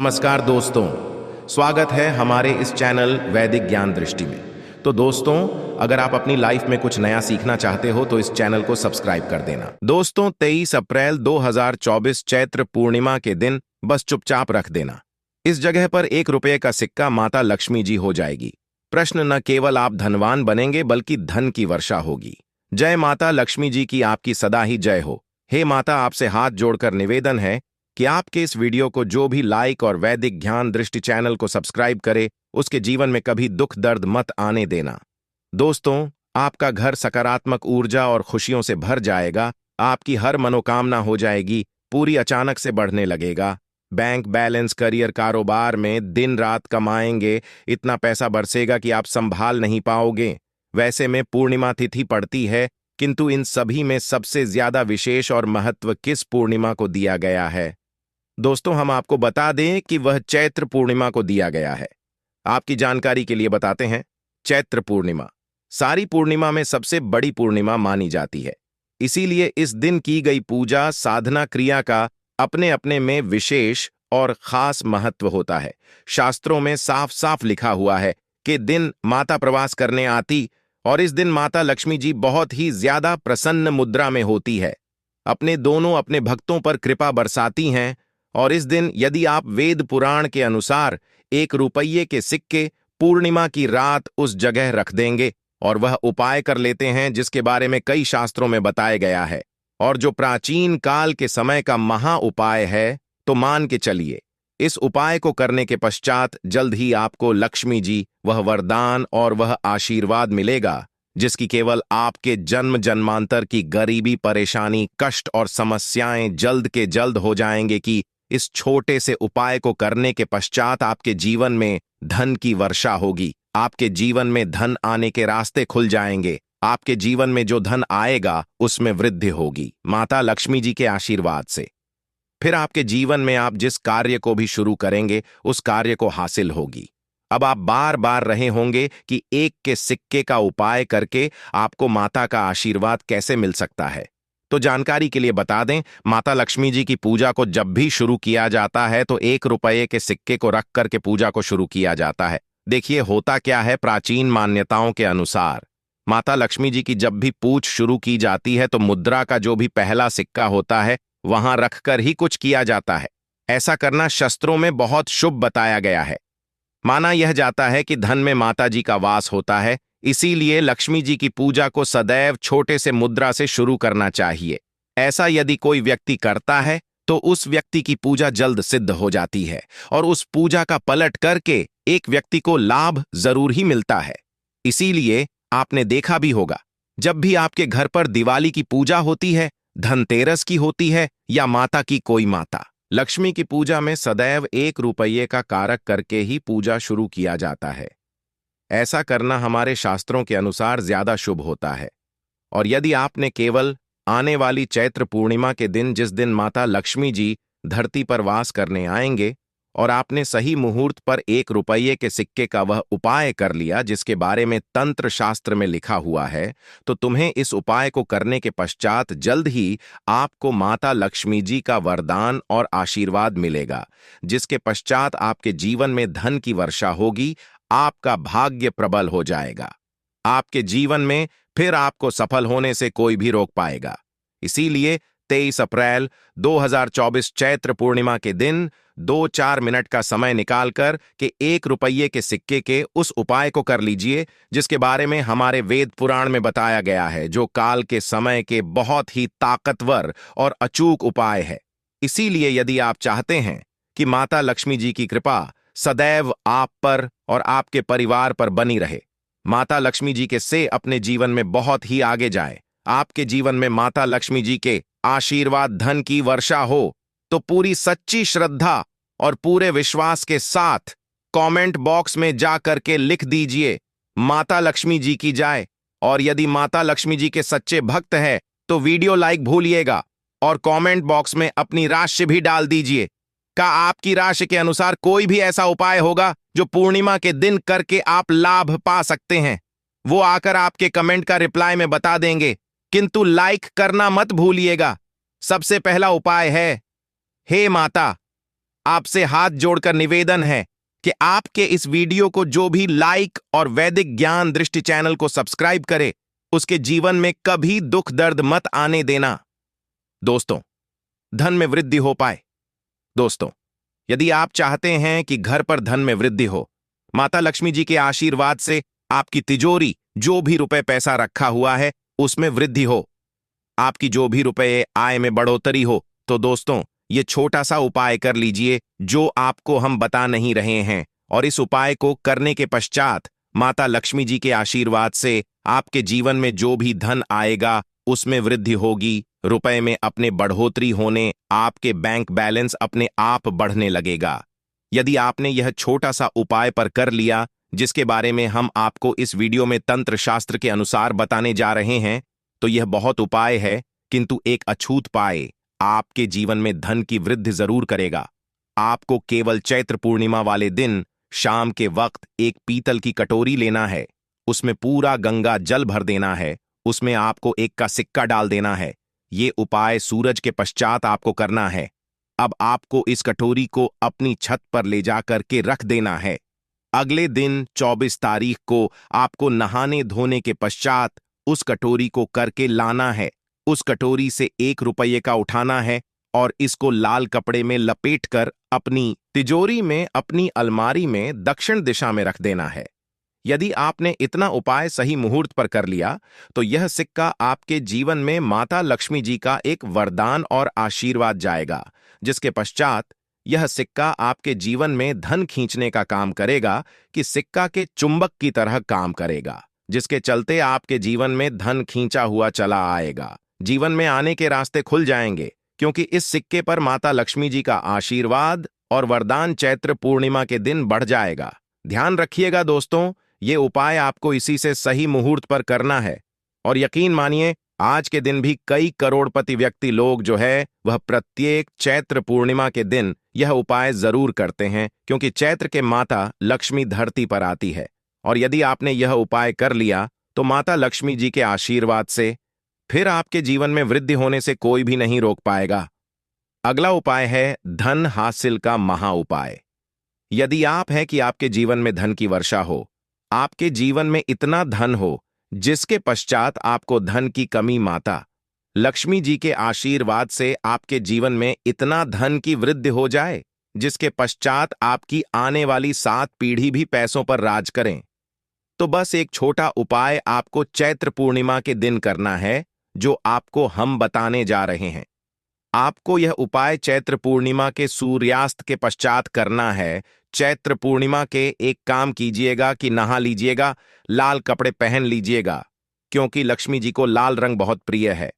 नमस्कार दोस्तों, स्वागत है हमारे इस चैनल वैदिक ज्ञान दृष्टि में। तो दोस्तों, अगर आप अपनी लाइफ में कुछ नया सीखना चाहते हो तो इस चैनल को सब्सक्राइब कर देना। दोस्तों, 23 अप्रैल 2024 चैत्र पूर्णिमा के दिन बस चुपचाप रख देना। इस जगह पर 1 रुपये का सिक्का माता लक्ष्मी जी हो जाएगी। प्रश्न, न केवल आप धनवान बनेंगे बल्कि धन की वर्षा होगी। जय माता लक्ष्मी जी की, आपकी सदा ही जय हो। हे माता, आपसे हाथ जोड़कर निवेदन है कि आपके इस वीडियो को जो भी लाइक और वैदिक ज्ञान दृष्टि चैनल को सब्सक्राइब करे, उसके जीवन में कभी दुख दर्द मत आने देना। दोस्तों, आपका घर सकारात्मक ऊर्जा और खुशियों से भर जाएगा। आपकी हर मनोकामना हो जाएगी पूरी, अचानक से बढ़ने लगेगा। बैंक बैलेंस, करियर, कारोबार में दिन रात कमाएंगे, इतना पैसा बरसेगा कि आप संभाल नहीं पाओगे। वैसे में पूर्णिमा तिथि पड़ती है, किंतु इन सभी में सबसे ज्यादा विशेष और महत्व किस पूर्णिमा को दिया गया है? दोस्तों, हम आपको बता दें कि वह चैत्र पूर्णिमा को दिया गया है। आपकी जानकारी के लिए बताते हैं, चैत्र पूर्णिमा सारी पूर्णिमा में सबसे बड़ी पूर्णिमा मानी जाती है। इसीलिए इस दिन की गई पूजा साधना क्रिया का अपने अपने में विशेष और खास महत्व होता है। शास्त्रों में साफ साफ लिखा हुआ है कि दिन माता प्रवास करने आती और इस दिन माता लक्ष्मी जी बहुत ही ज्यादा प्रसन्न मुद्रा में होती है। अपने भक्तों पर कृपा बरसाती हैं। और इस दिन यदि आप वेद पुराण के अनुसार 1 रुपये के सिक्के पूर्णिमा की रात उस जगह रख देंगे और वह उपाय कर लेते हैं जिसके बारे में कई शास्त्रों में बताया गया है और जो प्राचीन काल के समय का महा उपाय है, तो मान के चलिए इस उपाय को करने के पश्चात जल्द ही आपको लक्ष्मी जी वह वरदान और वह आशीर्वाद मिलेगा जिसकी केवल आपके जन्म जन्मांतर की गरीबी, परेशानी, कष्ट और समस्याएं जल्द के जल्द हो जाएंगे कि इस छोटे से उपाय को करने के पश्चात आपके जीवन में धन की वर्षा होगी। आपके जीवन में धन आने के रास्ते खुल जाएंगे। आपके जीवन में जो धन आएगा उसमें वृद्धि होगी माता लक्ष्मी जी के आशीर्वाद से। फिर आपके जीवन में आप जिस कार्य को भी शुरू करेंगे उस कार्य को हासिल होगी। अब आप बार बार रहे होंगे कि 1 के सिक्के का उपाय करके आपको माता का आशीर्वाद कैसे मिल सकता है। तो जानकारी के लिए बता दें, माता लक्ष्मी जी की पूजा को जब भी शुरू किया जाता है तो 1 रुपये के सिक्के को रख करके पूजा को शुरू किया जाता है। देखिए होता क्या है, प्राचीन मान्यताओं के अनुसार माता लक्ष्मी जी की जब भी पूछ शुरू की जाती है तो मुद्रा का जो भी पहला सिक्का होता है वहां रखकर ही कुछ किया जाता है। ऐसा करना शास्त्रों में बहुत शुभ बताया गया है। माना यह जाता है कि धन में माता जी का वास होता है, इसीलिए लक्ष्मी जी की पूजा को सदैव छोटे से मुद्रा से शुरू करना चाहिए। ऐसा यदि कोई व्यक्ति करता है तो उस व्यक्ति की पूजा जल्द सिद्ध हो जाती है और उस पूजा का पलट करके एक व्यक्ति को लाभ जरूर ही मिलता है। इसीलिए आपने देखा भी होगा, जब भी आपके घर पर दिवाली की पूजा होती है, धनतेरस की होती है या माता की कोई माता लक्ष्मी की पूजा में सदैव 1 रुपये का कारक करके ही पूजा शुरू किया जाता है। ऐसा करना हमारे शास्त्रों के अनुसार ज्यादा शुभ होता है। और यदि आपने केवल आने वाली चैत्र पूर्णिमा के दिन, जिस दिन माता लक्ष्मी जी धरती पर वास करने आएंगे, और आपने सही मुहूर्त पर 1 रुपये के सिक्के का वह उपाय कर लिया जिसके बारे में तंत्र शास्त्र में लिखा हुआ है, तो तुम्हें इस उपाय को करने के पश्चात जल्द ही आपको माता लक्ष्मी जी का वरदान और आशीर्वाद मिलेगा, जिसके पश्चात आपके जीवन में धन की वर्षा होगी। आपका भाग्य प्रबल हो जाएगा। आपके जीवन में फिर आपको सफल होने से कोई भी रोक पाएगा। इसीलिए 23 अप्रैल 2024 चैत्र पूर्णिमा के दिन 2-4 मिनट का समय निकालकर के 1 रुपये के सिक्के के उस उपाय को कर लीजिए जिसके बारे में हमारे वेद पुराण में बताया गया है, जो काल के समय के बहुत ही ताकतवर और अचूक उपाय है। इसीलिए यदि आप चाहते हैं कि माता लक्ष्मी जी की कृपा सदैव आप पर और आपके परिवार पर बनी रहे, माता लक्ष्मी जी के से अपने जीवन में बहुत ही आगे जाए, आपके जीवन में माता लक्ष्मी जी के आशीर्वाद धन की वर्षा हो, तो पूरी सच्ची श्रद्धा और पूरे विश्वास के साथ कमेंट बॉक्स में जा करके लिख दीजिए माता लक्ष्मी जी की जय। और यदि माता लक्ष्मी जी के सच्चे भक्त हैं तो वीडियो लाइक भूलिएगा और कमेंट बॉक्स में अपनी राशि भी डाल दीजिए। का आपकी राशि के अनुसार कोई भी ऐसा उपाय होगा जो पूर्णिमा के दिन करके आप लाभ पा सकते हैं, वो आकर आपके कमेंट का रिप्लाई में बता देंगे, किंतु लाइक करना मत भूलिएगा। सबसे पहला उपाय है, हे माता, आपसे हाथ जोड़कर निवेदन है कि आपके इस वीडियो को जो भी लाइक और वैदिक ज्ञान दृष्टि चैनल को सब्सक्राइब करे, उसके जीवन में कभी दुख दर्द मत आने देना। दोस्तों, धन में वृद्धि हो पाए। दोस्तों, यदि आप चाहते हैं कि घर पर धन में वृद्धि हो, माता लक्ष्मी जी के आशीर्वाद से आपकी तिजोरी जो भी रुपए पैसा रखा हुआ है उसमें वृद्धि हो, आपकी जो भी रुपए आय में बढ़ोतरी हो, तो दोस्तों ये छोटा सा उपाय कर लीजिए जो आपको हम बता नहीं रहे हैं। और इस उपाय को करने के पश्चात माता लक्ष्मी जी के आशीर्वाद से आपके जीवन में जो भी धन आएगा उसमें वृद्धि होगी, रुपए में अपने बढ़ोतरी होने, आपके बैंक बैलेंस अपने आप बढ़ने लगेगा। यदि आपने यह छोटा सा उपाय पर कर लिया, जिसके बारे में हम आपको इस वीडियो में तंत्र शास्त्र के अनुसार बताने जा रहे हैं, तो यह बहुत उपाय है, किंतु एक अछूत पाए आपके जीवन में धन की वृद्धि जरूर करेगा। आपको केवल चैत्र पूर्णिमा वाले दिन शाम के वक्त एक पीतल की कटोरी लेना है, उसमें पूरा गंगा जल भर देना है, उसमें आपको एक का सिक्का डाल देना है। ये उपाय सूरज के पश्चात आपको करना है। अब आपको इस कटोरी को अपनी छत पर ले जाकर के रख देना है। अगले दिन 24 तारीख को आपको नहाने धोने के पश्चात उस कटोरी को करके लाना है। उस कटोरी से 1 रुपये का उठाना है और इसको लाल कपड़े में लपेटकर अपनी तिजोरी में, अपनी अलमारी में दक्षिण दिशा में रख देना है। यदि आपने इतना उपाय सही मुहूर्त पर कर लिया, तो यह सिक्का आपके जीवन में माता लक्ष्मी जी का एक वरदान और आशीर्वाद जाएगा, जिसके पश्चात यह सिक्का आपके जीवन में धन खींचने का काम करेगा कि सिक्का के चुंबक की तरह काम करेगा, जिसके चलते आपके जीवन में धन खींचा हुआ चला आएगा। जीवन में आने के रास्ते खुल जाएंगे, क्योंकि इस सिक्के पर माता लक्ष्मी जी का आशीर्वाद और वरदान चैत्र पूर्णिमा के दिन बढ़ जाएगा। ध्यान रखिएगा दोस्तों, ये उपाय आपको इसी से सही मुहूर्त पर करना है। और यकीन मानिए, आज के दिन भी कई करोड़पति व्यक्ति लोग जो है वह प्रत्येक चैत्र पूर्णिमा के दिन यह उपाय जरूर करते हैं, क्योंकि चैत्र के माता लक्ष्मी धरती पर आती है। और यदि आपने यह उपाय कर लिया, तो माता लक्ष्मी जी के आशीर्वाद से फिर आपके जीवन में वृद्धि होने से कोई भी नहीं रोक पाएगा। अगला उपाय है धन हासिल का महा उपाय। यदि आप है कि आपके जीवन में धन की वर्षा हो, आपके जीवन में इतना धन हो जिसके पश्चात आपको धन की कमी, माता लक्ष्मी जी के आशीर्वाद से आपके जीवन में इतना धन की वृद्धि हो जाए जिसके पश्चात आपकी आने वाली 7 पीढ़ी भी पैसों पर राज करें, तो बस एक छोटा उपाय आपको चैत्र पूर्णिमा के दिन करना है, जो आपको हम बताने जा रहे हैं। आपको यह उपाय चैत्र पूर्णिमा के सूर्यास्त के पश्चात करना है। चैत्र पूर्णिमा के एक काम कीजिएगा कि नहा लीजिएगा, लाल कपड़े पहन लीजिएगा, क्योंकि लक्ष्मी जी को लाल रंग बहुत प्रिय है।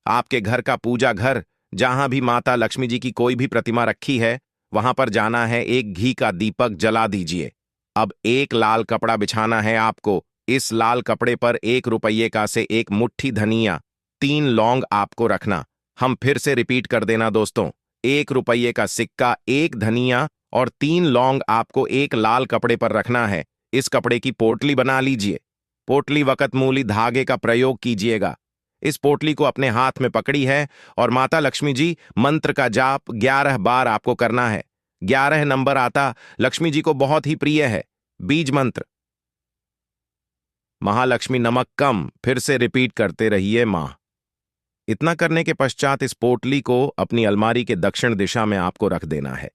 आपके घर का पूजा घर, जहां भी माता लक्ष्मी जी की कोई भी प्रतिमा रखी है, वहां पर जाना है, एक घी का दीपक जला दीजिए। अब एक लाल कपड़ा बिछाना है आपको। इस लाल कपड़े पर 1 रुपये का से एक मुट्ठी धनिया, 3 लौंग आपको रखना। हम फिर से रिपीट कर देना दोस्तों, 1 रुपये का सिक्का, 1 धनिया और 3 लौंग आपको एक लाल कपड़े पर रखना है। इस कपड़े की पोटली बना लीजिए। पोटली वक़्त मूली धागे का प्रयोग कीजिएगा। इस पोटली को अपने हाथ में पकड़ी है और माता लक्ष्मी जी मंत्र का जाप 11 बार आपको करना है। 11 नंबर आता लक्ष्मी जी को बहुत ही प्रिय है। बीज मंत्र महालक्ष्मी नमक कम, फिर से रिपीट करते रहिए मां। इतना करने के पश्चात इस पोटली को अपनी अलमारी के दक्षिण दिशा में आपको रख देना है।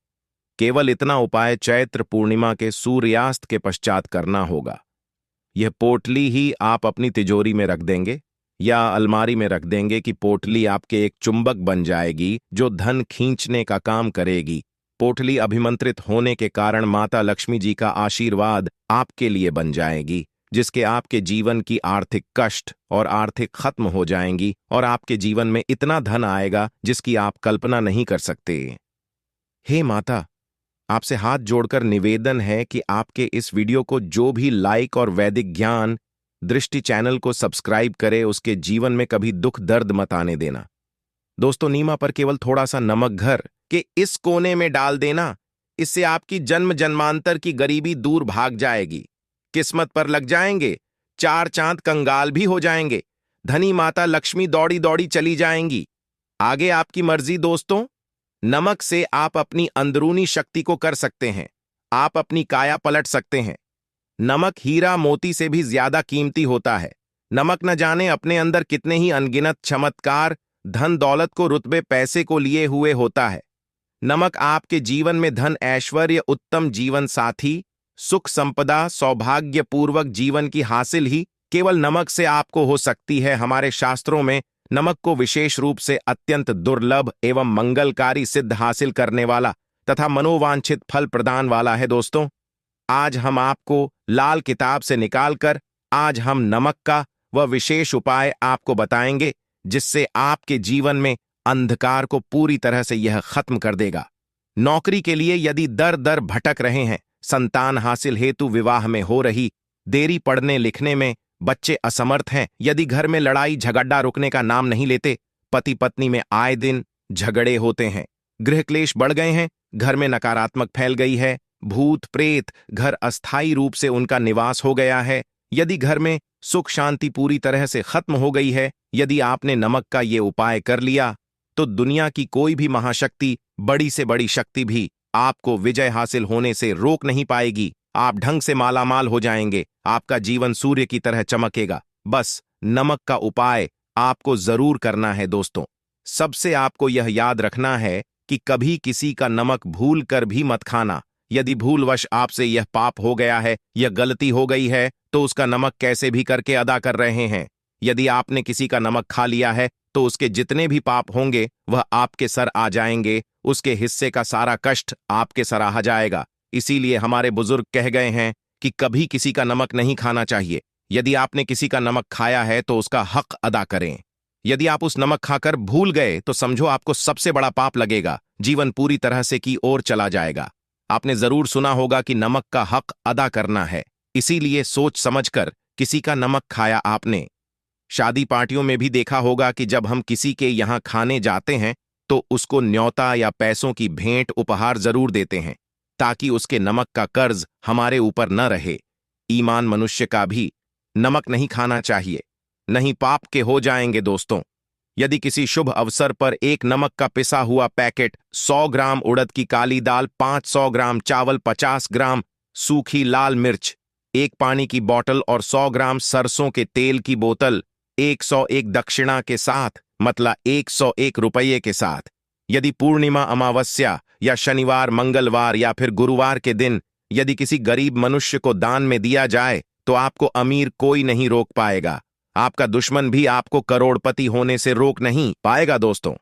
केवल इतना उपाय चैत्र पूर्णिमा के सूर्यास्त के पश्चात करना होगा। यह पोटली ही आप अपनी तिजोरी में रख देंगे या अलमारी में रख देंगे कि पोटली आपके एक चुंबक बन जाएगी जो धन खींचने का काम करेगी। पोटली अभिमंत्रित होने के कारण माता लक्ष्मी जी का आशीर्वाद आपके लिए बन जाएगी, जिसके आपके जीवन की आर्थिक कष्ट और आर्थिक खत्म हो जाएंगी और आपके जीवन में इतना धन आएगा जिसकी आप कल्पना नहीं कर सकते। हे माता, आपसे हाथ जोड़कर निवेदन है कि आपके इस वीडियो को जो भी लाइक और वैदिक ज्ञान दृष्टि चैनल को सब्सक्राइब करे, उसके जीवन में कभी दुख दर्द मत आने देना। दोस्तों, नीमा पर केवल थोड़ा सा नमक घर के इस कोने में डाल देना, इससे आपकी जन्म जन्मांतर की गरीबी दूर भाग जाएगी। किस्मत पर लग जाएंगे, 4 चांद कंगाल भी हो जाएंगे, धनी माता लक्ष्मी दौड़ी दौड़ी चली जाएंगी। आगे आपकी मर्जी दोस्तों। नमक से आप अपनी अंदरूनी शक्ति को कर सकते हैं। आप अपनी काया पलट सकते हैं। नमक हीरा मोती से भी ज्यादा कीमती होता है। नमक न जाने अपने अंदर कितने ही अनगिनत चमत्कार, धन दौलत को, रुतबे पैसे को लिए हुए होता है। नमक आपके जीवन में धन, ऐश्वर्य, उत्तम जीवन साथी, सुख संपदा, सौभाग्यपूर्वक जीवन की हासिल ही केवल नमक से आपको हो सकती है। हमारे शास्त्रों में नमक को विशेष रूप से अत्यंत दुर्लभ एवं मंगलकारी सिद्ध, हासिल करने वाला तथा मनोवांछित फल प्रदान वाला है। दोस्तों, आज हम आपको लाल किताब से निकालकर आज हम नमक का वह विशेष उपाय आपको बताएंगे जिससे आपके जीवन में अंधकार को पूरी तरह से यह खत्म कर देगा। नौकरी के लिए यदि दर दर भटक रहे हैं, संतान हासिल हेतु विवाह में हो रही देरी, पढ़ने लिखने में बच्चे असमर्थ हैं, यदि घर में लड़ाई झगड़ा रुकने का नाम नहीं लेते, पति पत्नी में आए दिन झगड़े होते हैं, गृह क्लेश बढ़ गए हैं, घर में नकारात्मक फैल गई है, भूत प्रेत घर अस्थायी रूप से उनका निवास हो गया है, यदि घर में सुख शांति पूरी तरह से खत्म हो गई है, यदि आपने नमक का ये उपाय कर लिया तो दुनिया की कोई भी महाशक्ति, बड़ी से बड़ी शक्ति भी आपको विजय हासिल होने से रोक नहीं पाएगी। आप ढंग से मालामाल हो जाएंगे। आपका जीवन सूर्य की तरह चमकेगा। बस नमक का उपाय आपको जरूर करना है। दोस्तों, सबसे आपको यह याद रखना है कि कभी किसी का नमक भूल कर भी मत खाना। यदि भूलवश आपसे यह पाप हो गया है, यह गलती हो गई है, तो उसका नमक कैसे भी करके अदा कर रहे हैं। यदि आपने किसी का नमक खा लिया है तो उसके जितने भी पाप होंगे वह आपके सर आ जाएंगे। उसके हिस्से का सारा कष्ट आपके सर आ जाएगा। इसीलिए हमारे बुजुर्ग कह गए हैं कि कभी किसी का नमक नहीं खाना चाहिए। यदि आपने किसी का नमक खाया है तो उसका हक अदा करें। यदि आप उस नमक खाकर भूल गए तो समझो आपको सबसे बड़ा पाप लगेगा। जीवन पूरी तरह से की ओर चला जाएगा। आपने जरूर सुना होगा कि नमक का हक अदा करना है, इसीलिए सोच समझकर किसी का नमक खाया आपने। शादी पार्टियों में भी देखा होगा कि जब हम किसी के यहां खाने जाते हैं तो उसको न्योता या पैसों की भेंट उपहार जरूर देते हैं ताकि उसके नमक का कर्ज हमारे ऊपर न रहे। ईमान मनुष्य का भी नमक नहीं खाना चाहिए, नहीं पाप के हो जाएंगे। दोस्तों, यदि किसी शुभ अवसर पर एक नमक का पिसा हुआ पैकेट, 100 ग्राम उड़द की काली दाल, 500 ग्राम चावल, 50 ग्राम सूखी लाल मिर्च, एक पानी की बोतल और 100 ग्राम सरसों के तेल की बोतल 101 दक्षिणा के साथ, मतलब 101 रुपये के साथ, यदि पूर्णिमा, अमावस्या या शनिवार, मंगलवार या फिर गुरुवार के दिन यदि किसी गरीब मनुष्य को दान में दिया जाए तो आपको अमीर कोई नहीं रोक पाएगा। आपका दुश्मन भी आपको करोड़पति होने से रोक नहीं पाएगा। दोस्तों,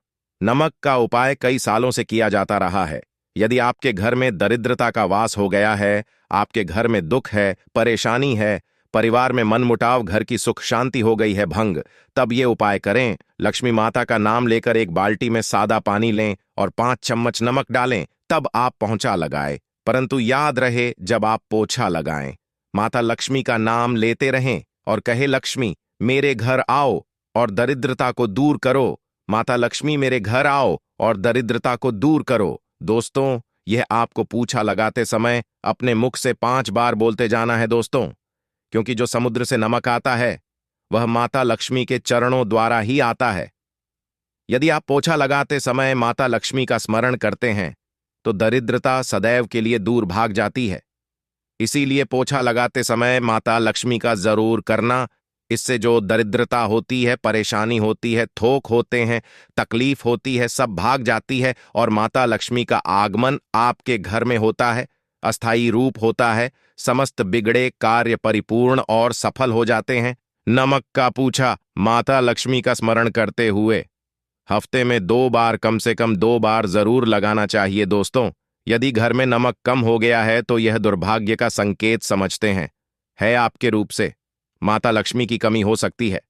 नमक का उपाय कई सालों से किया जाता रहा है। यदि आपके घर में दरिद्रता का वास हो गया है, आपके घर में दुख है, परेशानी है, परिवार में मनमुटाव, घर की सुख शांति हो गई है भंग, तब ये उपाय करें। लक्ष्मी माता का नाम लेकर एक बाल्टी में सादा पानी लें और 5 चम्मच नमक डालें, तब आप पोंछा लगाएं। परंतु याद रहे, जब आप पोछा लगाएं, माता लक्ष्मी का नाम लेते रहें और कहे, लक्ष्मी मेरे घर आओ और दरिद्रता को दूर करो। माता लक्ष्मी मेरे घर आओ और दरिद्रता को दूर करो। दोस्तों, यह आपको पूछा लगाते समय अपने मुख से 5 बार बोलते जाना है। दोस्तों, क्योंकि जो समुद्र से नमक आता है वह माता लक्ष्मी के चरणों द्वारा ही आता है। यदि आप पोछा लगाते समय माता लक्ष्मी का स्मरण करते हैं तो दरिद्रता सदैव के लिए दूर भाग जाती है। इसीलिए पोछा लगाते समय माता लक्ष्मी का जरूर करना। इससे जो दरिद्रता होती है, परेशानी होती है, थोक होते हैं, तकलीफ होती है, सब भाग जाती है और माता लक्ष्मी का आगमन आपके घर में होता है, अस्थायी रूप होता है। समस्त बिगड़े कार्य परिपूर्ण और सफल हो जाते हैं। नमक का पूछा माता लक्ष्मी का स्मरण करते हुए हफ्ते में 2 बार, कम से कम 2 बार जरूर लगाना चाहिए। दोस्तों, यदि घर में नमक कम हो गया है तो यह दुर्भाग्य का संकेत समझते हैं। है आपके रूप से माता लक्ष्मी की कमी हो सकती है।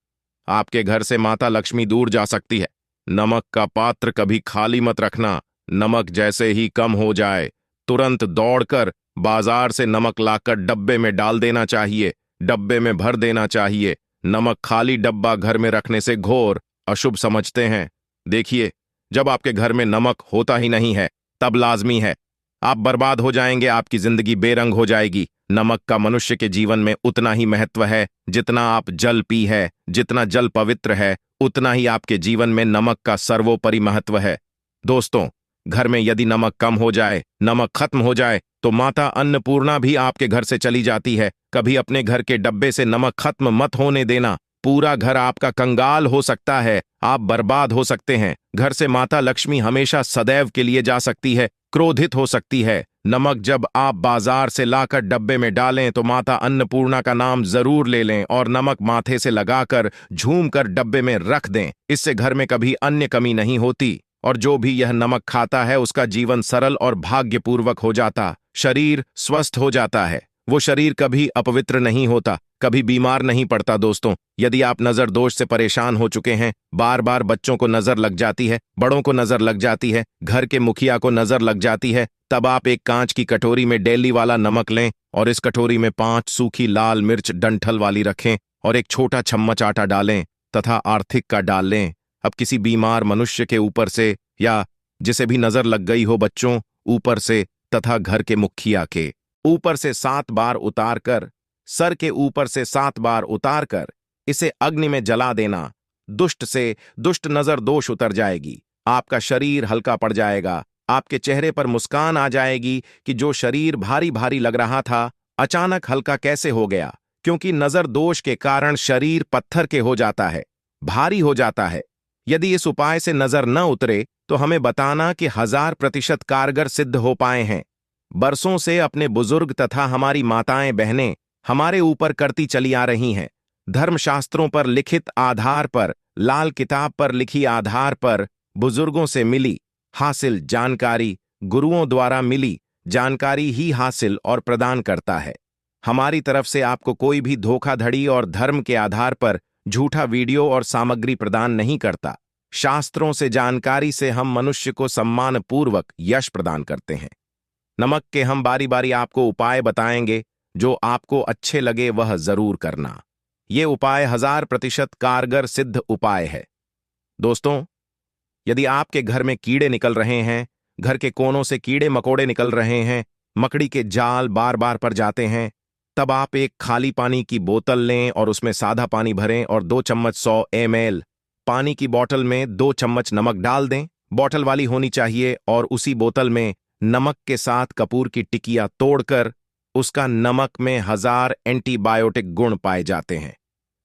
आपके घर से माता लक्ष्मी दूर जा सकती है। नमक का पात्र कभी खाली मत रखना। नमक जैसे ही कम हो जाए तुरंत दौड़कर बाजार से नमक लाकर डब्बे में डाल देना चाहिए, डब्बे में भर देना चाहिए। नमक खाली डब्बा घर में रखने से घोर अशुभ समझते हैं। देखिए, जब आपके घर में नमक होता ही नहीं है तब लाजमी है आप बर्बाद हो जाएंगे, आपकी जिंदगी बेरंग हो जाएगी। नमक का मनुष्य के जीवन में उतना ही महत्व है जितना आप जल पी है। जितना जल पवित्र है उतना ही आपके जीवन में नमक का सर्वोपरि महत्व है। दोस्तों, घर में यदि नमक कम हो जाए, नमक खत्म हो जाए, तो माता अन्नपूर्णा भी आपके घर से चली जाती है। कभी अपने घर के डब्बे से नमक खत्म मत होने देना। पूरा घर आपका कंगाल हो सकता है, आप बर्बाद हो सकते हैं। घर से माता लक्ष्मी हमेशा सदैव के लिए जा सकती है, क्रोधित हो सकती है। नमक जब आप बाजार से लाकर डब्बे में डालें तो माता अन्नपूर्णा का नाम जरूर ले लें और नमक माथे से लगाकर झूमकर डब्बे में रख दें। इससे घर में कभी अन्य कमी नहीं होती और जो भी यह नमक खाता है उसका जीवन सरल और भाग्यपूर्वक हो जाता, शरीर स्वस्थ हो जाता है। वो शरीर कभी अपवित्र नहीं होता, कभी बीमार नहीं पड़ता। दोस्तों, यदि आप नजर दोष से परेशान हो चुके हैं, बार बार बच्चों को नजर लग जाती है, बड़ों को नजर लग जाती है, घर के मुखिया को नजर लग जाती है, तब आप एक कांच की कटोरी में डेली वाला नमक लें और इस कटोरी में 5 सूखी लाल मिर्च डंठल वाली रखें और एक छोटा चम्मच आटा डालें तथा आर्थिक का डाल लें। अब किसी बीमार मनुष्य के ऊपर से या जिसे भी नजर लग गई हो, बच्चों ऊपर से तथा घर के मुखिया के ऊपर से 7 बार उतार कर, सर के ऊपर से 7 बार उतार कर इसे अग्नि में जला देना। दुष्ट से दुष्ट नजर दोष उतर जाएगी, आपका शरीर हल्का पड़ जाएगा, आपके चेहरे पर मुस्कान आ जाएगी कि जो शरीर भारी भारी लग रहा था अचानक हल्का कैसे हो गया। क्योंकि नजर दोष के कारण शरीर पत्थर के हो जाता है, भारी हो जाता है। यदि इस उपाय से नजर न उतरे तो हमें बताना कि 1000% कारगर सिद्ध हो पाए हैं। बरसों से अपने बुजुर्ग तथा हमारी माताएं बहनें हमारे ऊपर करती चली आ रही हैं। धर्मशास्त्रों पर लिखित आधार पर, लाल किताब पर लिखी आधार पर बुजुर्गों से मिली हासिल जानकारी, गुरुओं द्वारा मिली जानकारी ही हासिल और प्रदान करता है। हमारी तरफ से आपको कोई भी धोखाधड़ी और धर्म के आधार पर झूठा वीडियो और सामग्री प्रदान नहीं करता। शास्त्रों से जानकारी से हम मनुष्य को सम्मानपूर्वक यश प्रदान करते हैं। नमक के हम बारी बारी आपको उपाय बताएंगे, जो आपको अच्छे लगे वह जरूर करना। ये उपाय 1000% कारगर सिद्ध उपाय है। दोस्तों, यदि आपके घर में कीड़े निकल रहे हैं, घर के कोनों से कीड़े मकोड़े निकल रहे हैं, मकड़ी के जाल बार बार पर जाते हैं, तब आप एक खाली पानी की बोतल लें और उसमें सादा पानी भरें और 2 चम्मच 100 ml पानी की बोतल में 2 चम्मच नमक डाल दें। बोतल वाली होनी चाहिए और उसी बोतल में नमक के साथ कपूर की टिकिया तोड़कर उसका नमक में 1000 एंटीबायोटिक गुण पाए जाते हैं,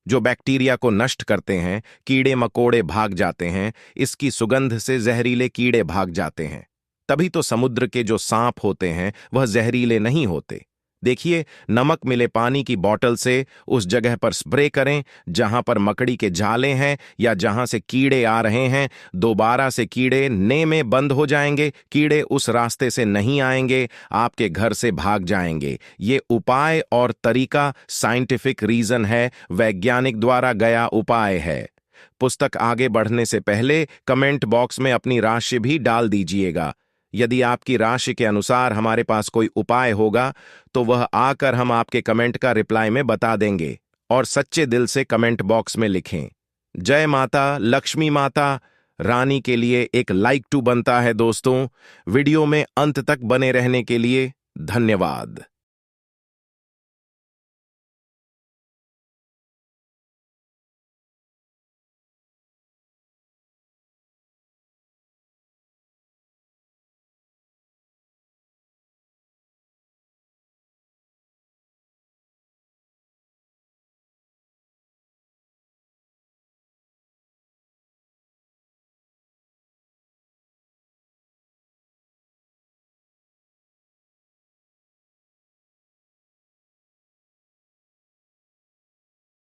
जो बैक्टीरिया को नष्ट करते हैं। कीड़े मकोड़े भाग जाते हैं, इसकी सुगंध से जहरीले कीड़े भाग जाते हैं। तभी तो समुद्र के जो सांप होते हैं वह जहरीले नहीं होते। देखिए, नमक मिले पानी की बोतल से उस जगह पर स्प्रे करें जहां पर मकड़ी के जाले हैं या जहां से कीड़े आ रहे हैं। दोबारा से कीड़े ने में बंद हो जाएंगे, कीड़े उस रास्ते से नहीं आएंगे, आपके घर से भाग जाएंगे। ये उपाय और तरीका साइंटिफिक रीजन है, वैज्ञानिक द्वारा गया उपाय है। पुस्तक आगे बढ़ने से पहले कमेंट बॉक्स में अपनी राशि भी डाल दीजिएगा। यदि आपकी राशि के अनुसार हमारे पास कोई उपाय होगा तो वह आकर हम आपके कमेंट का रिप्लाई में बता देंगे। और सच्चे दिल से कमेंट बॉक्स में लिखें, जय माता लक्ष्मी माता रानी के लिए एक लाइक टू बनता है। दोस्तों, वीडियो में अंत तक बने रहने के लिए धन्यवाद।